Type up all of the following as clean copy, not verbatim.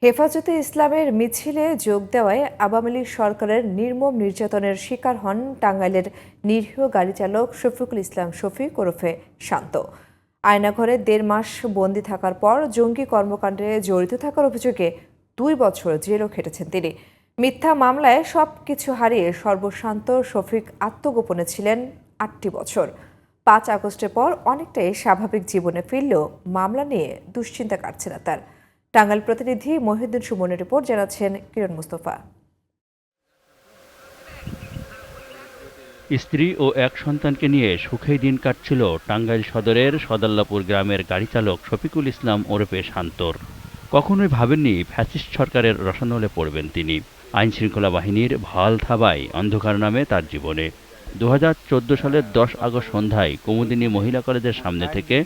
হেফাজতে ইসলামের মিছিলে যোগ দেওয়ায় আওয়ামী লীগ সরকারের নির্মম নির্যাতনের শিকার হন টাঙ্গাইলের নিরীহ গাড়ি চালক শফিকুল ইসলাম শফিক ওরফে শান্ত। আয়নাঘরে ১.৫ মাস বন্দি থাকার পর জঙ্গি কর্মকাণ্ডে জড়িত থাকার অভিযোগে ২ বছর জেলও খেটেছেন তিনি। মিথ্যা মামলায় সবকিছু হারিয়ে সর্বশান্ত শফিক আত্মগোপনে ছিলেন ৮টি বছর। ৫ আগস্টের পর অনেকটাই স্বাভাবিক জীবনে ফিরলেও মামলা নিয়ে দুশ্চিন্তা কাটছে না তার। টাঙ্গাইল প্রতিনিধি মহিউদ্দিন সুমনের রিপোর্ট, জানাচ্ছেন কিরণ মুস্তফা। স্ত্রী ও এক সন্তানকে নিয়ে সুখেই দিন কাটছিল টাঙ্গাইল সদরের সদাল্লাপুর গ্রামের গাড়ি চালক শফিকুল ইসলাম ওরফে শান্তর। কখনোই ভাবেননি ফ্যাসিস্ট সরকারের রসানলে পড়বেন তিনি। আইন শৃঙ্খলা বাহিনীর ভাল থাবায় অন্ধকার নামে তার জীবনে। ২০১৪ সালের ১০ আগস্ট সন্ধ্যায় কুমুদিনী মহিলা কলেজের সামনে থেকে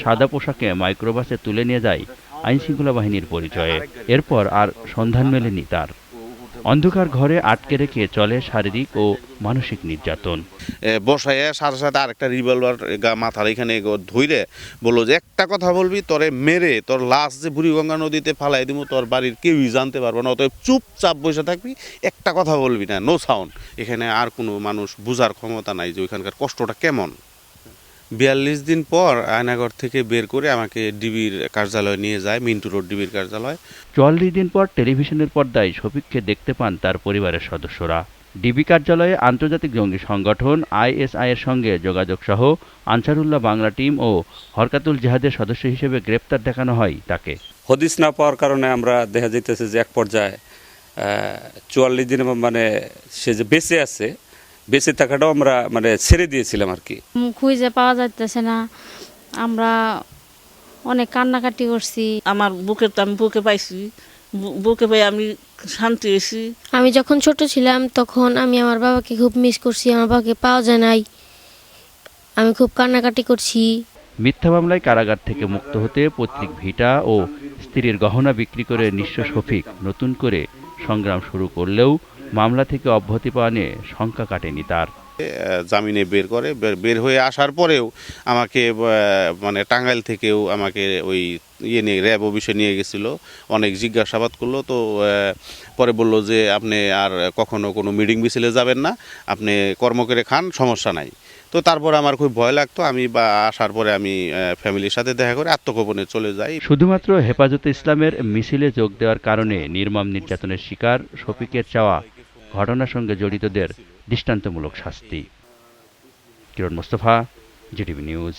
সাদা পোশাকে মাইক্রোবাসে তুলে নিয়ে যায় আইন শৃঙ্খলা বাহিনীর পরিচয়ে। এরপর আর সন্ধান মেলেনি তার। অন্ধকার ঘরে আটকে রেখে চলে শারীরিক ও মানসিক নির্যাতন। বসাইয়া সাথে সাথে আরেকটা রিভলভার মাথার এখানে ধইরে বললো যে একটা কথা বলবি, তোরে মেরে তোর লাশ যে বুড়িগঙ্গা নদীতে ফালাই দিব, তোর বাড়ির কেউই জানতে পারবো না, অতএব চুপচাপ বসে থাকবি, একটা কথা বলবি না, নো সাউন্ড। এখানে আর কোনো মানুষ বুঝার ক্ষমতা নাই যে ওইখানকার কষ্টটা কেমন। ৪২ দিন পর আয়নাঘর থেকে বের করে আমাকে ডিবির কার্যালয়ে নিয়ে যায়, মিন্টু রোড ডিবির কার্যালয়। ৪৪ দিন পর টেলিভিশনের পর্দায় শফিককে দেখতে পান তার পরিবারের সদস্যরা। ডিবি কার্যালয়ে আন্তর্জাতিক জঙ্গি সংগঠন আইএসআই এর সঙ্গে যোগাযোগ সহ আনসারুল্লাহ বাংলা টিম ও হরকাতুল জিহাদের সদস্য হিসেবে গ্রেপ্তার দেখানো হয় তাকে। হদিস না পাওয়ার কারণে আমরা দেখা যাইতেছে যে এক পর্যায়ে ৪৪ দিন মানে সে যে বেঁচে আছে, বেঁচে থাকাটাও আমরা মানে ছেড়ে দিয়েছিলাম আর কি। খুঁজে পাওয়া যাইতেছে না, আমরা অনেক কান্নাকাটি করছি। আমার বুকের তো আমি বুকে পাইছি, বুকে পাই আমি শান্তি হয়েছি। আমি যখন ছোট ছিলাম তখন আমি আমার বাবাকে খুব মিস করছি, আমার বাবাকে পাওয়া যায় নাই, আমি খুব কান্নাকাটি করছি। মিথ্যা মামলায় কারাগার থেকে মুক্ত হতে পৈতৃক ভিটা ও স্ত্রীর গহনা বিক্রি করে নিঃস্ব শফিক নতুন করে সংগ্রাম শুরু করলেও মামলা থেকে অব্যাহতি পাওয়া নিয়ে শঙ্কা কাটেনি তার। জামিনে বের করে, বের হয়ে আসার পরেও আমাকে মানে টাঙ্গাইল থেকেও আমাকে ওই নিয়ে র্যাব অফিসে নিয়ে গেছিলো, অনেক জিজ্ঞাসাবাদ করলো। তো পরে বললো যে আপনি আর কখনো কোনো মিটিং মিছিলে যাবেন না, আপনি কর্ম করে খান, সমস্যা নাই। তো তারপর আমার খুব ভয় লাগতো। আমি আসার পরে আমি ফ্যামিলির সাথে দেখা করে আত্মগোপনে চলে যাই। শুধুমাত্র হেফাজতে ইসলামের মিছিলে যোগ দেওয়ার কারণে নির্মম নির্যাতনের শিকার শফিকের চাওয়া ঘটনার সঙ্গে জড়িতদের দৃষ্টান্তমূলক শাস্তি। কিরণ মুস্তফা, জিটিভি নিউজ।